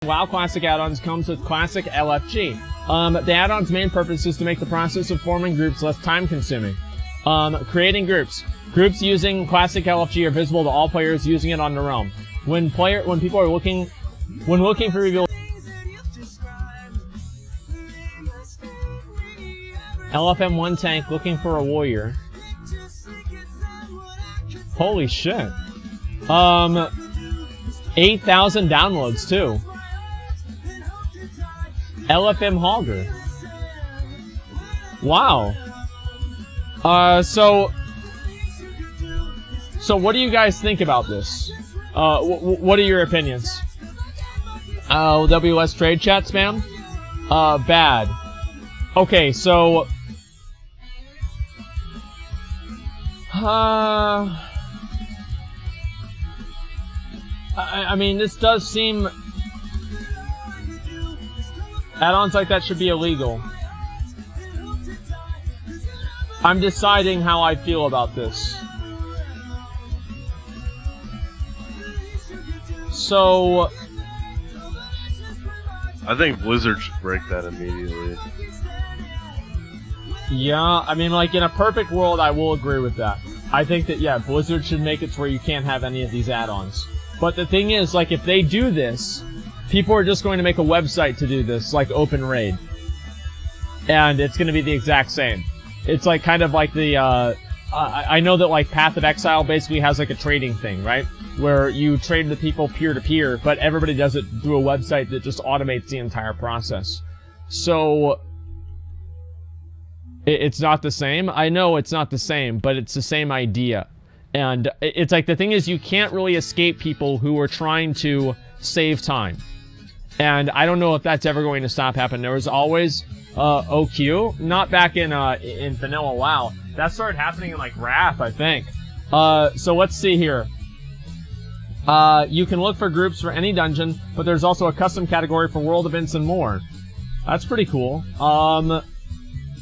WoW Classic add-ons comes with Classic LFG. The add-on's main purpose is to make the process of forming groups less time-consuming. Creating groups. Groups using Classic LFG are visible to all players using it on their own. When people are looking for reveal, LFM1 tank looking for a warrior. Holy shit. 8,000 downloads too. LFM Hogger. Wow. So what do you guys think about this? What are your opinions? WS trade chat spam? Bad. Okay, so I mean, this does seem... Add-ons like that should be illegal. I'm deciding how I feel about this. So... I think Blizzard should break that immediately. Yeah, I mean, like, in a perfect world, I will agree with that. I think that, yeah, Blizzard should make it to where you can't have any of these add-ons. But the thing is, like, if they do this, people are just going to make a website to do this, like Open Raid. And it's going to be the exact same. It's like, kind of like the, I know that, like, Path of Exile basically has, like, a trading thing, right? Where you trade with people peer-to-peer, but everybody does it through a website that just automates the entire process. So... It's not the same. I know it's not the same, but it's the same idea. And it's like, the thing is, you can't really escape people who are trying to save time. And I don't know if that's ever going to stop happening. There was always OQ, not back in vanilla WoW. That started happening in like Wrath, I think. So let's see here. You can look for groups for any dungeon, but there's also a custom category for world events and more. That's pretty cool.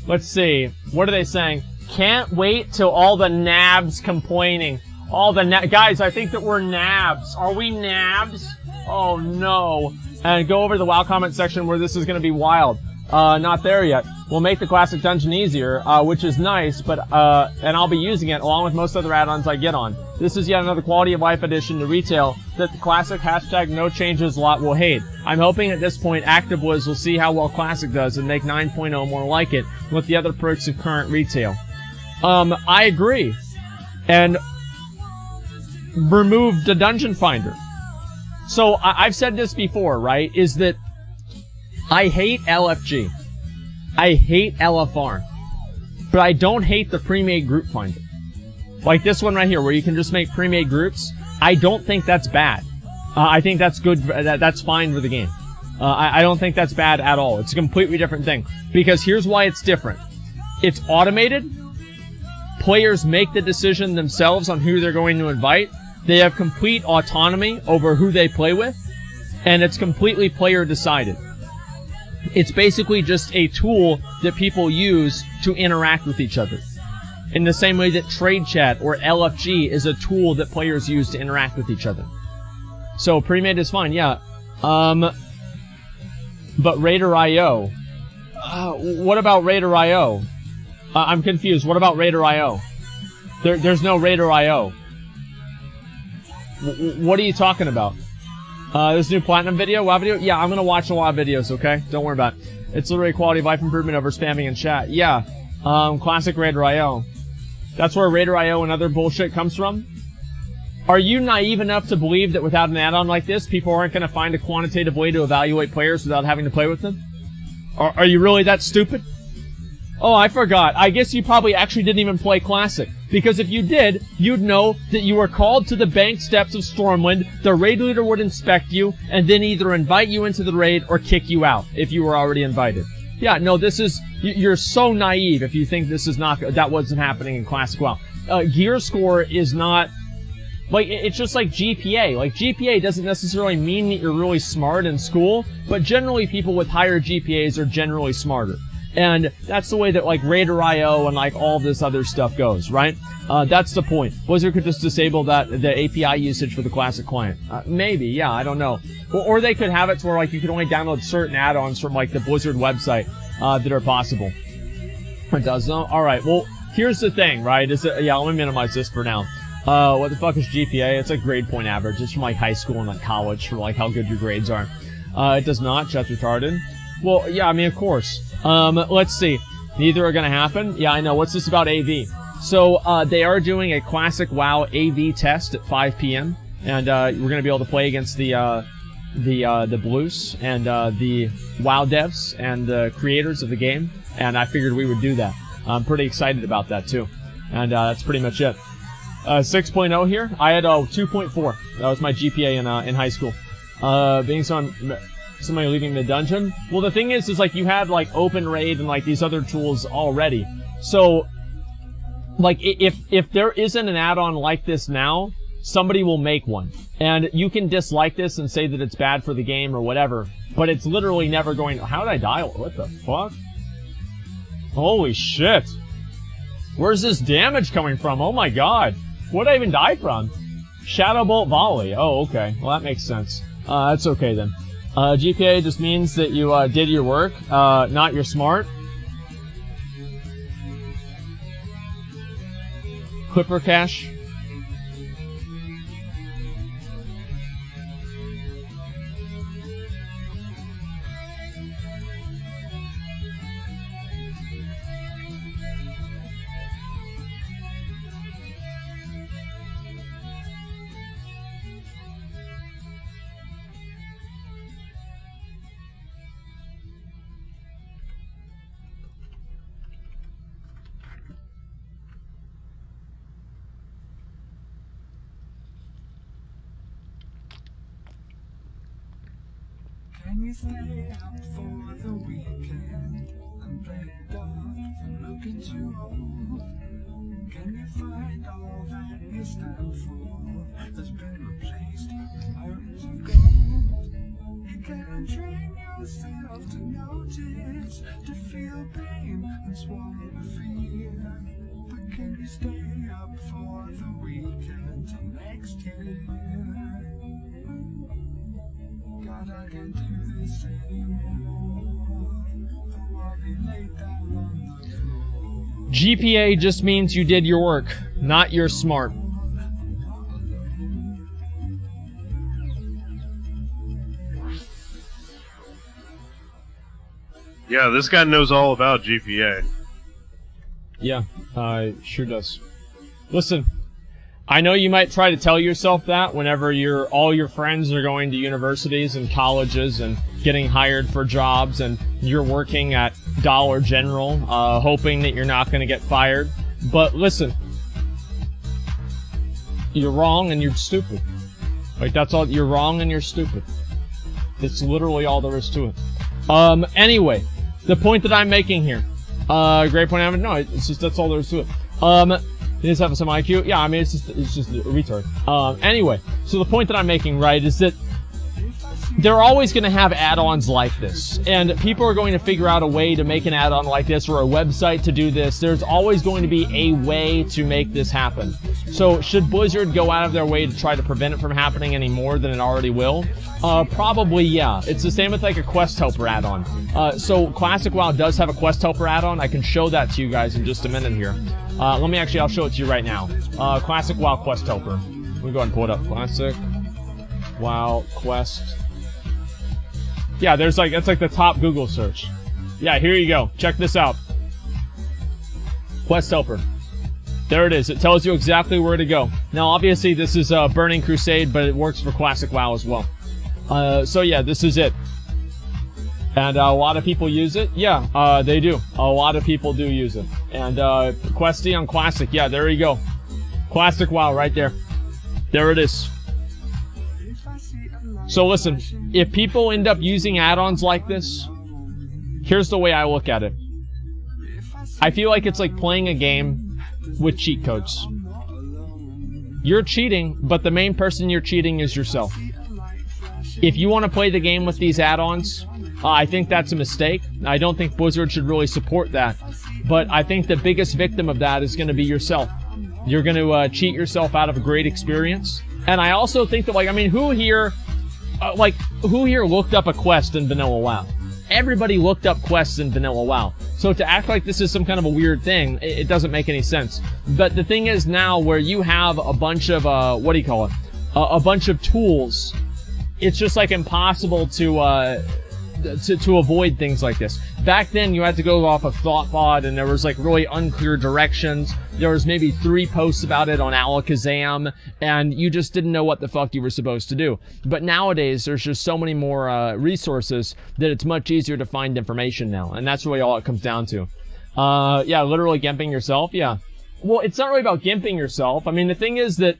Let's see. What are they saying? Can't wait till all the nabs complaining. All the guys, I think that we're nabs. Are we nabs? Oh no. And go over to the WoW comment section where this is going to be wild. Not there yet. We'll make the classic dungeon easier, which is nice, but, and I'll be using it along with most other add-ons I get on. This is yet another quality of life addition to retail that the classic hashtag no changes lot will hate. I'm hoping at this point ActiveWiz will see how well classic does and make 9.0 more like it with the other perks of current retail. I agree. And remove the dungeon finder. So I've said this before, right? Is that I hate LFG. I hate LFR. But I don't hate the pre-made group finder. Like this one right here, where you can just make pre-made groups. I don't think that's bad. I think that's good. That's fine for the game. I don't think that's bad at all. It's a completely different thing. Because here's why it's different. It's automated. Players make the decision themselves on who they're going to invite. They have complete autonomy over who they play with. And it's completely player decided. It's basically just a tool that people use to interact with each other. In the same way that Trade Chat or LFG is a tool that players use to interact with each other. So, Premade is fine, yeah. But Raider.io... what about Raider.io? I'm confused. What about Raider.io? There's no Raider.io. What are you talking about? This new Platinum video? WoW video? Yeah, I'm gonna watch a lot of videos, okay? Don't worry about it. It's literally quality of life improvement over spamming in chat. Yeah. Classic Raider.io. That's where Raider.io and other bullshit comes from? Are you naive enough to believe that without an add-on like this, people aren't gonna find a quantitative way to evaluate players without having to play with them? Are you really that stupid? Oh, I forgot. I guess you probably actually didn't even play Classic. Because if you did, you'd know that you were called to the bank steps of Stormwind, the raid leader would inspect you, and then either invite you into the raid or kick you out, if you were already invited. Yeah, no, this is... You're so naive if you think this is not... That wasn't happening in Classic WoW. Gear score is not... Like, it's just like GPA. Like, GPA doesn't necessarily mean that you're really smart in school, but generally people with higher GPAs are generally smarter. And that's the way that, like, Raider.io and, like, all this other stuff goes, right? That's the point. Blizzard could just disable the API usage for the classic client. Maybe, yeah, I don't know. Or they could have it to where, like, you could only download certain add-ons from, like, the Blizzard website, that are possible. It does, no? Alright, well, here's the thing, right? Yeah, let me minimize this for now. What the fuck is GPA? It's like grade point average. It's from, like, high school and, like, college for, like, how good your grades are. It does not. Chat's retarded. Well, yeah, I mean, of course. Let's see. Neither are gonna happen. Yeah, I know. What's this about AV? So, they are doing a classic WoW AV test at 5 p.m. And, we're gonna be able to play against the Blues and, the WoW devs and the creators of the game. And I figured we would do that. I'm pretty excited about that, too. And, that's pretty much it. 6.0 here. I had, 2.4. That was my GPA in high school. Being somebody leaving the dungeon. Well, the thing is like, you had, like, Open Raid and, like, these other tools already. So, like, if there isn't an add-on like this now, somebody will make one. And you can dislike this and say that it's bad for the game or whatever, but it's literally never going... How did I die? What the fuck? Holy shit. Where's this damage coming from? Oh my god. What did I even die from? Shadow Bolt Volley. Oh, okay. Well, that makes sense. That's okay then. GPA just means that you, did your work, not you're smart. Clipper Cache. Can you stay up for the weekend and play dark and looking too old? Can you find all that you stand for has been replaced with mountains of gold? You can train yourself to notice, to feel pain and swallow the fear. But can you stay up for the weekend till next year? God, I can't do this anymore. Though I'll be laid down on the floor. GPA just means you did your work, not you're smart. Yeah, this guy knows all about GPA. Yeah, sure does. Listen, I know you might try to tell yourself that whenever all your friends are going to universities and colleges and getting hired for jobs and you're working at Dollar General, hoping that you're not going to get fired. But listen, you're wrong and you're stupid. Like, that's all. You're wrong and you're stupid. It's literally all there is to it. Anyway, the point that I'm making here, great point. No, it's just that's all there is to it. He does have some IQ. Yeah, I mean, it's just a retard. Anyway, so the point that I'm making, right, is that they're always going to have add-ons like this. And people are going to figure out a way to make an add-on like this or a website to do this. There's always going to be a way to make this happen. So should Blizzard go out of their way to try to prevent it from happening any more than it already will? Probably, yeah. It's the same with, like, a Quest Helper add-on. So Classic WoW does have a Quest Helper add-on. I can show that to you guys in just a minute here. I'll show it to you right now. Classic WoW Quest Helper. Let me go ahead and pull it up. Classic WoW Quest. Yeah, that's like the top Google search. Yeah, here you go. Check this out. Quest Helper. There it is. It tells you exactly where to go. Now, obviously, this is Burning Crusade, but it works for Classic WoW as well. So yeah, this is it. And a lot of people use it. Yeah, they do. A lot of people do use it. And Questy on Classic. Yeah, there you go. Classic WoW right there. There it is. So listen, if people end up using add-ons like this, here's the way I look at it. I feel like it's like playing a game with cheat codes. You're cheating, but the main person you're cheating is yourself. if you want to play the game with these add-ons, I think that's a mistake. I don't think Blizzard should really support that. But I think the biggest victim of that is going to be yourself. You're going to cheat yourself out of a great experience. And I also think that, like, I mean, who here looked up a quest in Vanilla WoW? Everybody looked up quests in Vanilla WoW. So to act like this is some kind of a weird thing, it doesn't make any sense. But the thing is now where you have a bunch of, a bunch of tools, it's just like impossible to avoid things like this. Back then, you had to go off of Thoughtbot, and there was like really unclear directions. There was maybe 3 posts about it on Alakazam, and you just didn't know what the fuck you were supposed to do. But nowadays, there's just so many more resources that it's much easier to find information now, and that's really all it comes down to. Yeah, literally gimping yourself, yeah. Well, it's not really about gimping yourself. I mean, the thing is that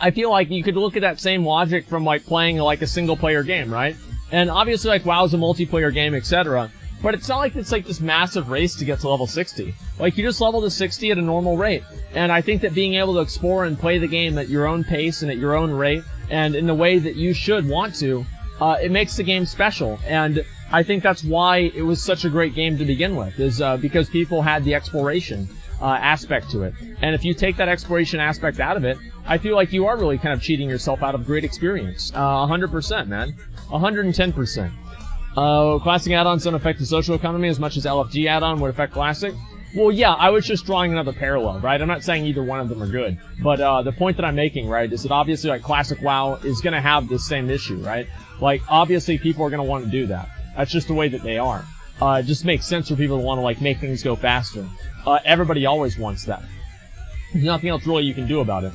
I feel like you could look at that same logic from like playing like a single-player game, right? And obviously, like, WoW's a multiplayer game, etc. But it's not like it's like this massive race to get to level 60. Like, you just level to 60 at a normal rate. And I think that being able to explore and play the game at your own pace and at your own rate, and in the way that you should want to, it makes the game special. And I think that's why it was such a great game to begin with, is because people had the exploration aspect to it. And if you take that exploration aspect out of it, I feel like you are really kind of cheating yourself out of great experience. 100%, man. 110%. Classic add-ons don't affect the social economy as much as LFG add-on would affect Classic. Well, yeah, I was just drawing another parallel, right? I'm not saying either one of them are good. But the point that I'm making, right, is that obviously, like, Classic WoW is going to have this same issue, right? Like, obviously, people are going to want to do that. That's just the way that they are. It just makes sense for people to want to, like, make things go faster. Everybody always wants that. There's nothing else really you can do about it.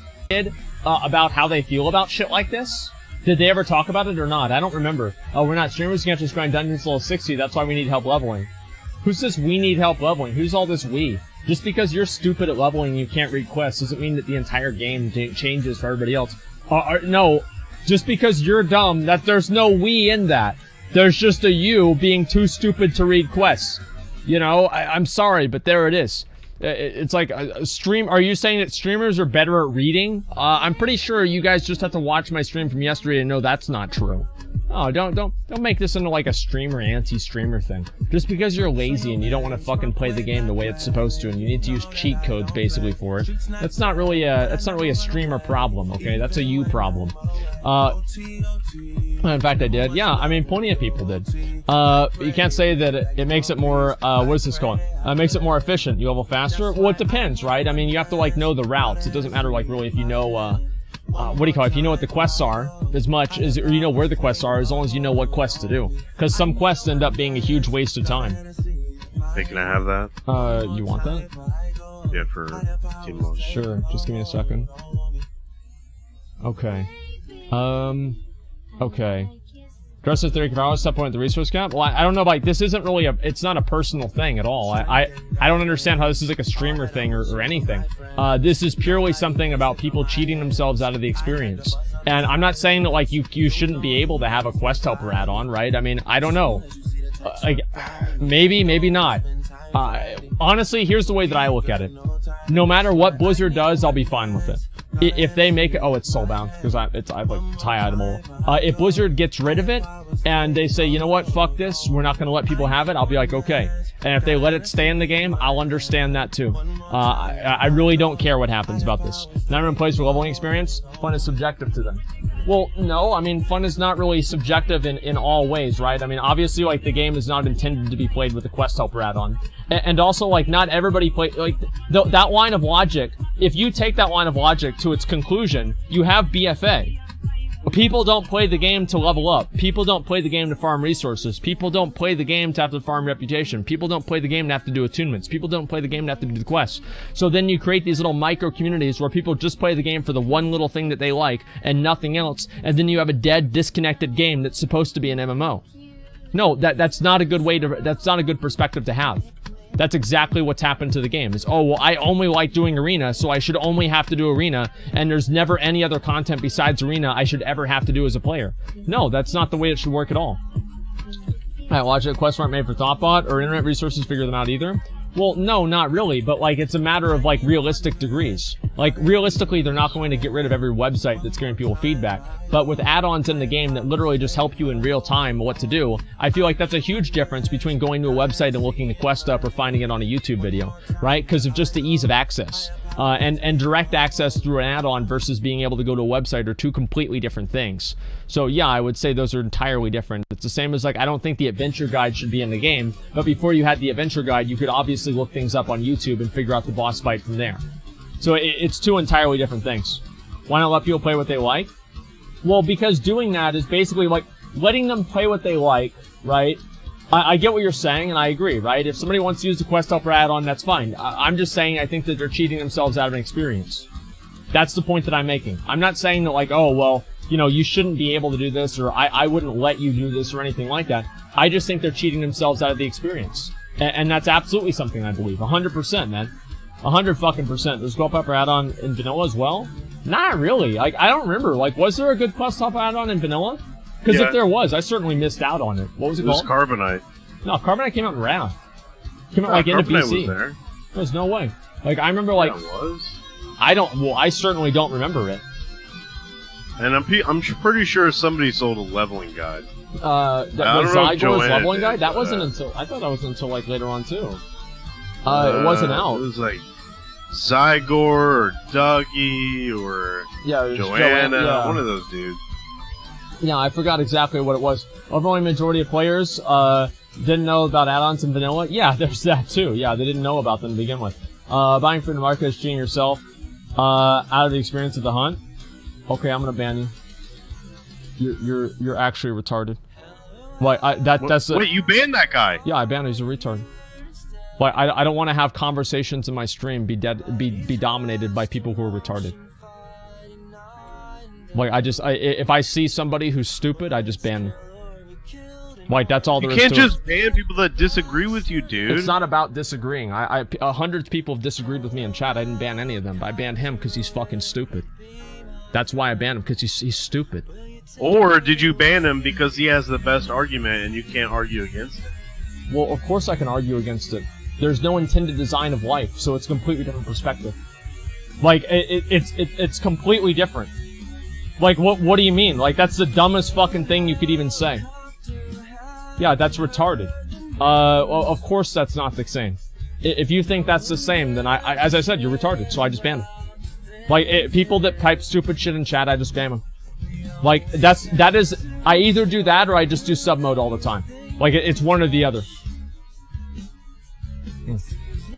About how they feel about shit like this? Did they ever talk about it or not? I don't remember. Oh, we're not streamers, you can't just grind dungeons level 60, that's why we need help leveling. Who says we need help leveling? Who's all this we? Just because you're stupid at leveling and you can't read quests doesn't mean that the entire game changes for everybody else. No, just because you're dumb, that there's no we in that. There's just a you being too stupid to read quests. You know, I'm sorry, but there it is. It's like a stream. Are you saying that streamers are better at reading? I'm pretty sure you guys just have to watch my stream from yesterday and know that's not true. Oh, don't make this into like a streamer anti-streamer thing. Just because you're lazy and you don't want to fucking play the game the way it's supposed to, and you need to use cheat codes basically for it. That's not really a streamer problem, okay? That's a you problem. In fact, I did. Yeah, I mean, plenty of people did. You can't say that it makes it more, what is this called? Makes it more efficient. You level faster? Well, it depends, right? I mean, you have to, like, know the routes. It doesn't matter, like, really if you know, what do you call it? If you know what the quests are, as much as, or you know where the quests are, as long as you know what quests to do. Because some quests end up being a huge waste of time. Hey, can I have that? You want that? Yeah, for Team Launch. Sure, just give me a second. Okay. Okay. Dress as 30 hours, step point at the resource cap? Well, I don't know, like, this isn't really it's not a personal thing at all. I don't understand how this is like a streamer thing or anything. This is purely something about people cheating themselves out of the experience. And I'm not saying that, like, you shouldn't be able to have a quest helper add-on, right? I mean, I don't know. Like, maybe not. Honestly, here's the way that I look at it. No matter what Blizzard does, I'll be fine with it. If they make it, oh, it's soulbound because it's high itemable. If Blizzard gets rid of it and they say, you know what, fuck this, we're not going to let people have it, I'll be like, okay. And if they let it stay in the game, I'll understand that too. I really don't care what happens about this. Not everyone plays for leveling experience. Fun is subjective to them. Well, no, I mean, fun is not really subjective in all ways, right? I mean, obviously, like, the game is not intended to be played with a quest helper add-on. And also, like, not everybody like, that line of logic, if you take that line of logic to its conclusion, you have BFA. People don't play the game to level up. People don't play the game to farm resources. People don't play the game to have to farm reputation. People don't play the game to have to do attunements. People don't play the game to have to do the quests. So then you create these little micro communities where people just play the game for the one little thing that they like and nothing else, and then you have a dead, disconnected game that's supposed to be an MMO. No, that's not a good way to, that's not a good perspective to have. That's exactly what's happened to the game. Is, oh, well, I only like doing Arena, so I should only have to do Arena, and there's never any other content besides Arena I should ever have to do as a player. No, that's not the way it should work at all. Alright, logic quests aren't made for Thoughtbot, or internet resources figure them out either. Well, no, not really, but like it's a matter of like realistic degrees. Like realistically, they're not going to get rid of every website that's giving people feedback. But with add-ons in the game that literally just help you in real time what to do, I feel like that's a huge difference between going to a website and looking the quest up or finding it on a YouTube video, right? Because of just the ease of access. And direct access through an add-on versus being able to go to a website are two completely different things. So yeah, I would say those are entirely different. It's the same as like, I don't think the adventure guide should be in the game, but before you had the adventure guide, you could obviously look things up on YouTube and figure out the boss fight from there. So it's two entirely different things. Why not let people play what they like? Well, because doing that is basically like letting them play what they like, right? I get what you're saying, and I agree, right? If somebody wants to use the Quest Helper add-on, that's fine. I'm just saying I think that they're cheating themselves out of an experience. That's the point that I'm making. I'm not saying that, like, oh, well, you know, you shouldn't be able to do this, or I wouldn't let you do this, or anything like that. I just think they're cheating themselves out of the experience. And that's absolutely something I believe. 100%, man. 100 fucking %. Does Quest Helper add-on in vanilla as well? Not really. Like, I don't remember. Like, was there a good Quest Helper add-on in vanilla? Because if there was, I certainly missed out on it. What was it called? It was Carbonite. No, Carbonite came out in Wrath. Came out like into Carbonite BC. was there. There's no way. Like I remember, like Yeah, it was. I certainly don't remember it. And I'm pretty sure somebody sold a leveling guide. That was Zygor's leveling guide. That wasn't until I thought that was until like later on too. It wasn't out. It was like Zygor or Dougie or Joanna. Yeah. One of those dudes. Yeah, I forgot exactly what it was. Overwhelming majority of players didn't know about add-ons in vanilla. Yeah, there's that too. Yeah, they didn't know about them to begin with. Buying from the market is cheating yourself out of the experience of the hunt. Okay, I'm gonna ban you. You're actually retarded. Wait, Wait, you banned that guy? Yeah, I banned him. He's a retard. Like, I don't want to have conversations in my stream be dominated by people who are retarded. Like, if I see somebody who's stupid, I just ban them. Like, that's all there is to it. You can't just ban people that disagree with you, dude. It's not about disagreeing. Hundreds of people have disagreed with me in chat. I didn't ban any of them, but I banned him because he's fucking stupid. That's why I banned him, because he's stupid. Or did you ban him because he has the best argument and you can't argue against it? Well, of course I can argue against it. There's no intended design of life, so it's a completely different perspective. Like, it's completely different. Like, what do you mean? Like, that's the dumbest fucking thing you could even say. Yeah, that's retarded. Well, of course that's not the same. If you think that's the same, then as I said, you're retarded, so I just ban them. Like, people that type stupid shit in chat, I just ban them. Like, that is, I either do that or I just do sub mode all the time. Like, it's one or the other.